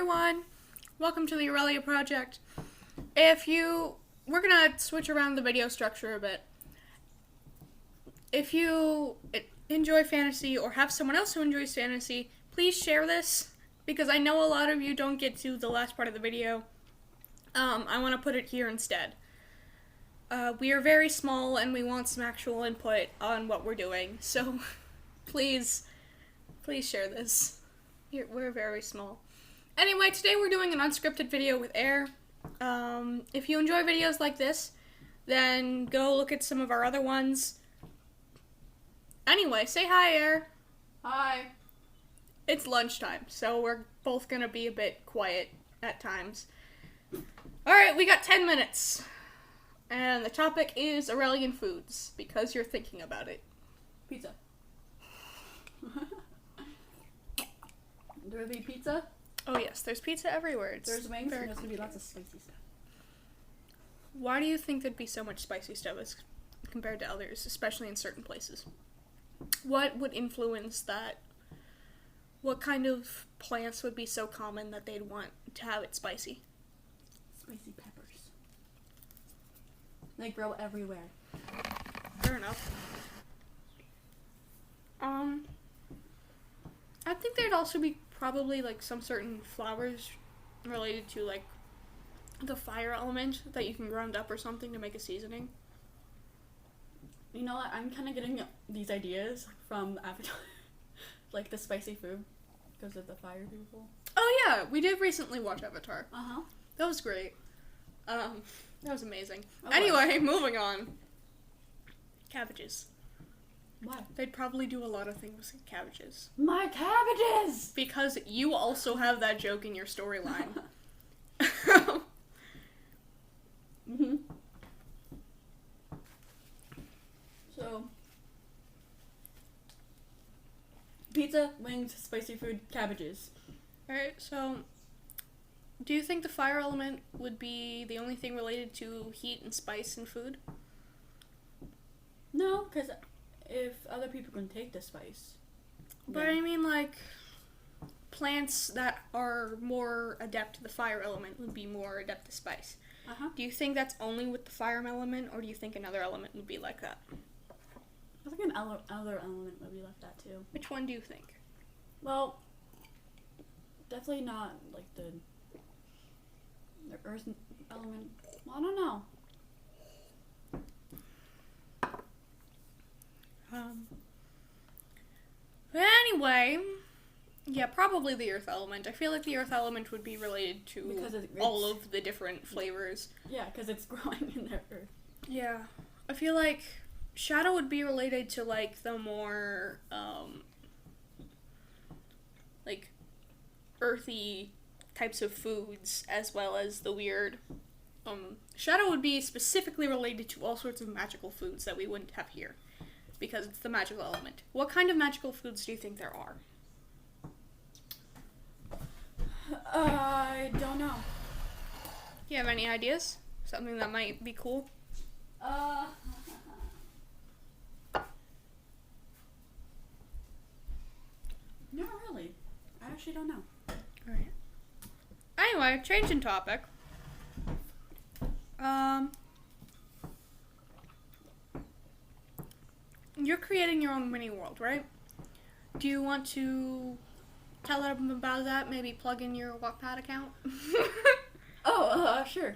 everyone! Welcome to the Aurelia Project. We're gonna switch around the video structure a bit. If you enjoy fantasy or have someone else who enjoys fantasy, please share this, because I know a lot of you don't get to the last part of the video. I want to put it here instead. We are very small and we want some actual input on what we're doing, so please share this. We're very small. Anyway, today we're doing an unscripted video with Air. If you enjoy videos like this, then go look at some of our other ones. Anyway, say hi, Air. Hi. It's lunchtime, so we're both gonna be a bit quiet at times. Alright, we got 10 minutes. And the topic is Aurelian foods, because you're thinking about it. Pizza. There will be pizza. Oh yes, there's pizza everywhere. There's wings, and there's gonna be lots of spicy stuff. Why do you think there'd be so much spicy stuff as compared to others, especially in certain places? What would influence that? What kind of plants would be so common that they'd want to have it spicy? Spicy peppers. They grow everywhere. Fair enough. I think there'd also be probably like some certain flowers related to like the fire element that you can ground up or something to make a seasoning. You know what? I'm kind of getting these ideas from Avatar, like the spicy food, because of the fire people. Oh yeah, we did recently watch Avatar. Uh-huh. That was great. That was amazing. Oh, anyway, moving on. Cabbages. Why? They'd probably do a lot of things with cabbages. My cabbages! Because you also have that joke in your storyline. Mm-hmm. So, pizza, wings, spicy food, cabbages. Alright, so do you think the fire element would be the only thing related to heat and spice in food? No, because if other people can take the spice. But I mean, like, plants that are more adept to the fire element would be more adept to spice. Uh-huh. Do you think that's only with the fire element, or do you think another element would be like that? I think other element would be like that too. Which one do you think? Well, definitely not like the earth element. Well, I don't know. But anyway, yeah, probably the earth element. I feel like the earth element would be related to all of the different flavors. Yeah, because it's growing in the earth. Yeah. I feel like shadow would be related to, like, the more, like, earthy types of foods, as well as the weird, shadow would be specifically related to all sorts of magical foods that we wouldn't have here, because it's the magical element. What kind of magical foods do you think there are? I don't know. Do you have any ideas? Something that might be cool? Not really. I actually don't know. Alright. Anyway, changing topic. You're creating your own mini world, right? Do you want to tell them about that? Maybe plug in your Wattpad account? Sure.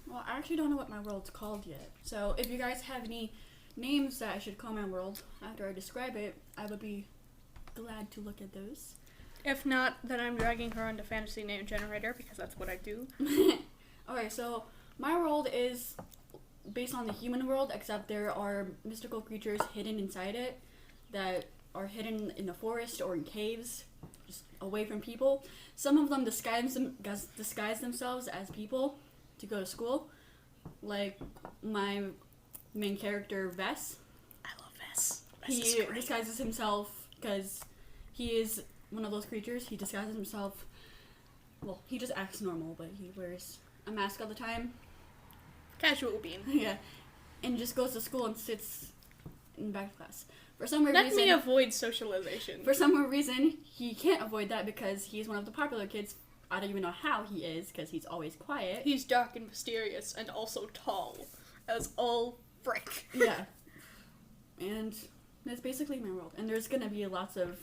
Well, I actually don't know what my world's called yet. So if you guys have any names that I should call my world after I describe it, I would be glad to look at those. If not, then I'm dragging her onto Fantasy Name Generator, because that's what I do. Okay, so my world is based on the human world, except there are mystical creatures hidden inside it that are hidden in the forest or in caves, just away from people. Some of them disguise themselves as people to go to school, like my main character, Vess. I love Vess. He disguises himself because he is one of those creatures. He disguises himself. Well, he just acts normal, but he wears a mask all the time. Casual bean. Yeah. And just goes to school and sits in back of class. For some weird Let reason, me avoid socialization. for some weird reason, he can't avoid that because he's one of the popular kids. I don't even know how he is because he's always quiet. He's dark and mysterious and also tall. As all frick. Yeah. And that's basically my world. And there's gonna be lots of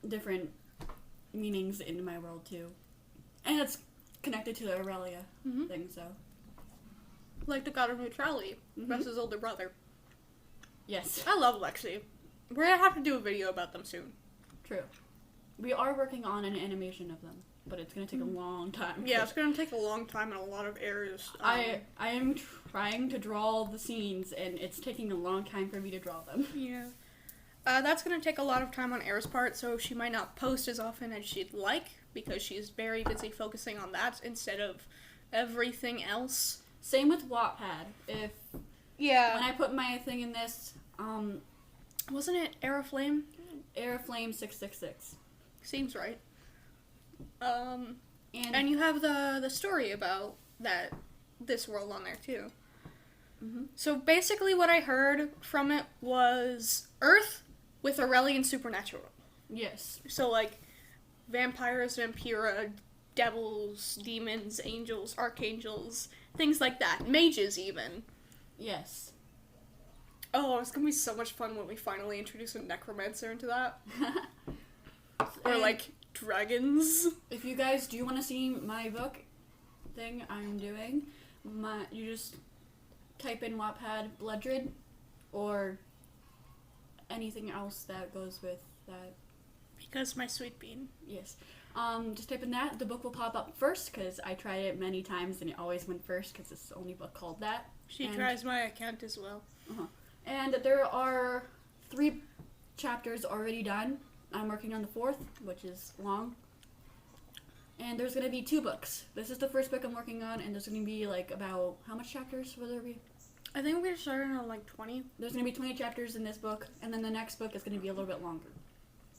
different meanings in my world too. And it's connected to the Aurelia thing, so. Like the god of neutrality versus older brother. Yes. I love Lexi. We're gonna have to do a video about them soon. True. We are working on an animation of them, but it's gonna take a long time. Yeah, it's gonna take a long time in a lot of areas. I am trying to draw the scenes, and it's taking a long time for me to draw them. Yeah. That's gonna take a lot of time on Air's part, so she might not post as often as she'd like, because she's very busy focusing on that instead of everything else. Same with Wattpad. Yeah. When I put my thing in this, Wasn't it Aeroflame? Airflame 666. Seems right. And And you have the story about this world on there too. So basically what I heard from it was Earth with Aurelian supernatural. yes. So like vampires, vampira, devils, demons, angels, archangels, things like that. Mages even. Yes. Oh, it's gonna be so much fun when we finally introduce a necromancer into that. Or And like dragons. if you guys do want to see my book thing I'm doing, you just type in Wattpad Bloodred or anything else that goes with that. Because my sweet bean. Yes. Just type in that. The book will pop up first because I tried it many times and it always went first because it's the only book called that. She tries my account as well. And there are 3 chapters already done. I'm working on the 4th, which is long. And there's going to be 2 books. This is the first book I'm working on, and there's going to be like about, how much chapters will there be? I think we're starting on like 20. There's going to be 20 chapters in this book, and then the next book is going to be a little bit longer.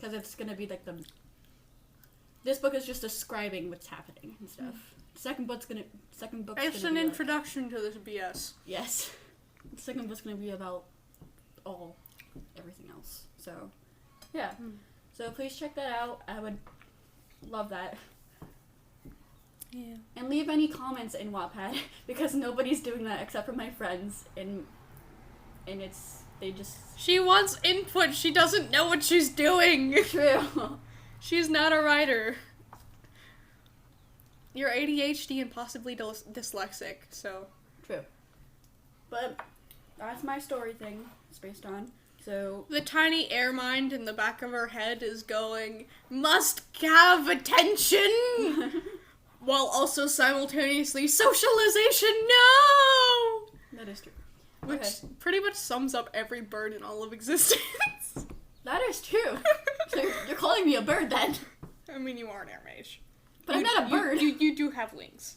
Because it's going to be like this book is just describing what's happening and stuff. Second book's gonna It's an introduction to this BS. Yes. The second book's gonna be about everything else. So, yeah. So please check that out. I would love that. Yeah. And leave any comments in Wattpad because nobody's doing that except for my friends, and they just. She wants input. She doesn't know what she's doing. True. She's not a writer. You're ADHD and possibly dyslexic, so. True. But that's my story thing. It's based on. So the tiny air mind in the back of her head is going, must have attention, while also simultaneously socialization. No. that is true. Which pretty much sums up every bird in all of existence. That is true. So you're calling me a bird then? I mean, you are an air mage. But I'm not a bird. You do have wings.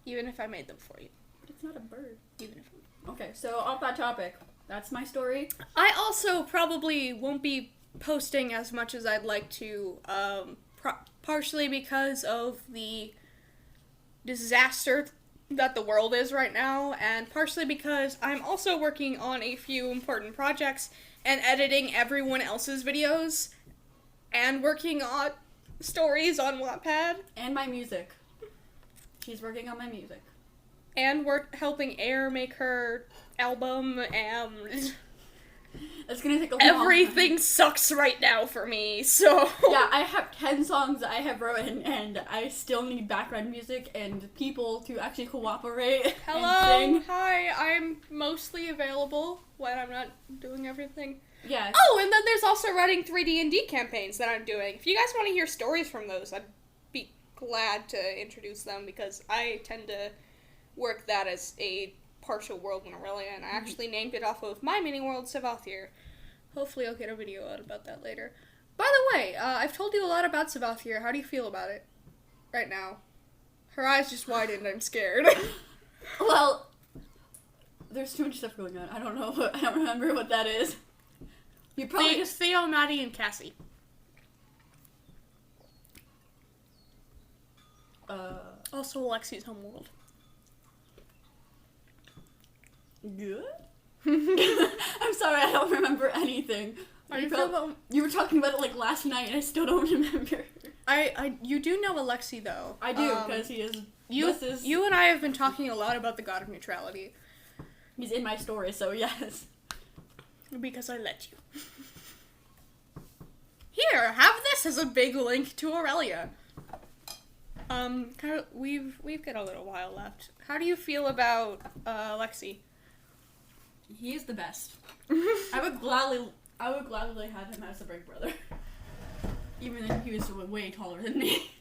Even if I made them for you. But it's not a bird. Even if. Okay, so off that topic. That's my story. I also probably won't be posting as much as I'd like to, partially because of the disaster that the world is right now, and partially because I'm also working on a few important projects and editing everyone else's videos, and working on stories on Wattpad. And my music. She's working on my music. And we're helping Air make her album, and It's gonna take a long everything time. sucks right now for me, so... Yeah, I have 10 songs I have written, and I still need background music and people to actually cooperate Hello, and sing. hi, I'm mostly available when I'm not doing everything. Yeah. Oh, and then there's also running 3D&D campaigns that I'm doing. If you guys want to hear stories from those, I'd be glad to introduce them, because I tend to work that as a partial world in Aurelia, and I actually named it off of my mini world, Savathir. Hopefully I'll get a video out about that later. By the way, I've told you a lot about Savathir. How do you feel about it right now? Her eyes just widened. I'm scared. Well, there's too much stuff going on. I don't know. I don't remember what that is. You probably just... Theo, Maddie, and Cassie. Also Alexi's homeworld. Good? I'm sorry, I don't remember anything. You were talking about it like last night, and I still don't remember. You do know Alexei though. I do, because he is. You and I have been talking a lot about the God of Neutrality. He's in my story, so yes. Because I let you. Here, have this as a big link to Aurelia. We've got a little while left. How do you feel about Alexei? He is the best. I would gladly have him as a big brother. Even though he was way taller than me.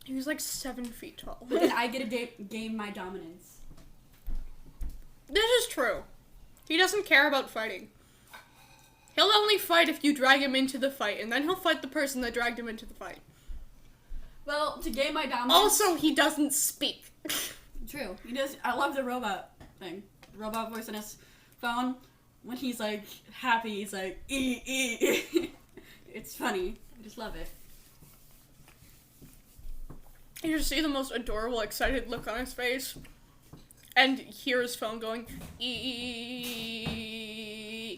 He was like 7 feet tall. But then I get to gain my dominance. This is true. He doesn't care about fighting. He'll only fight if you drag him into the fight, and then he'll fight the person that dragged him into the fight. Well, to gain my dominance... Also, he doesn't speak. True. He does. I love the robot thing. Robot voice on his phone. When he's, like, happy, he's like, ee. It's funny. I just love it. You just see the most adorable, excited look on his face. And hear his phone going, ee.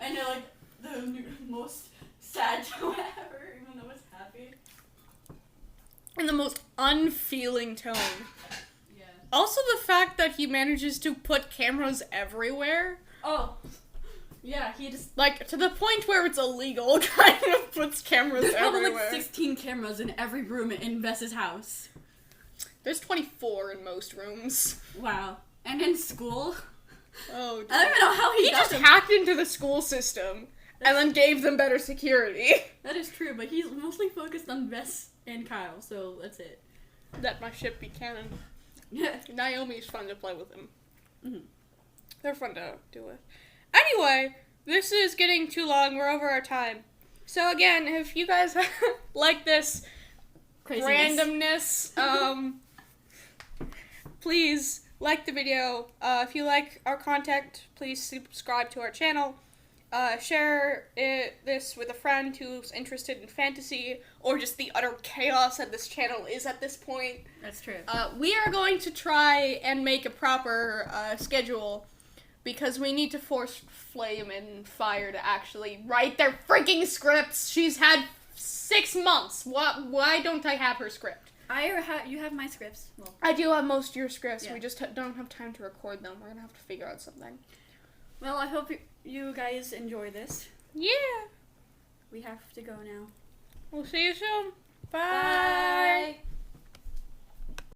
I know, like, the most sad tone ever, even though it's happy. In the most unfeeling tone. Yeah. Also the fact that he manages to put cameras everywhere. Oh. Yeah, he just... Like, to the point where it's illegal, kind of puts cameras There's everywhere. probably like 16 cameras in every room in Vess's house. There's 24 in most rooms. Wow. And in school? Oh, dear. I don't even know how he just hacked into the school system and then gave them better security. That is true, but he's mostly focused on Vess and Kyle, so that's it. Let my ship be cannon. Naomi's fun to play with him. Mm-hmm. They're fun to do with. Anyway, this is getting too long. We're over our time. So again, if you guys like this randomness, please like the video. If you like our content, please subscribe to our channel. Share this with a friend who's interested in fantasy or just the utter chaos that this channel is at this point. That's true. We are going to try and make a proper schedule because we need to force Flame and Fire to actually write their freaking scripts. She's had 6 months. Why don't I have her script? You have my scripts. Well, I do have most of your scripts. Yeah. We just don't have time to record them. We're going to have to figure out something. well, I hope you guys enjoy this. Yeah. We have to go now. We'll see you soon. Bye.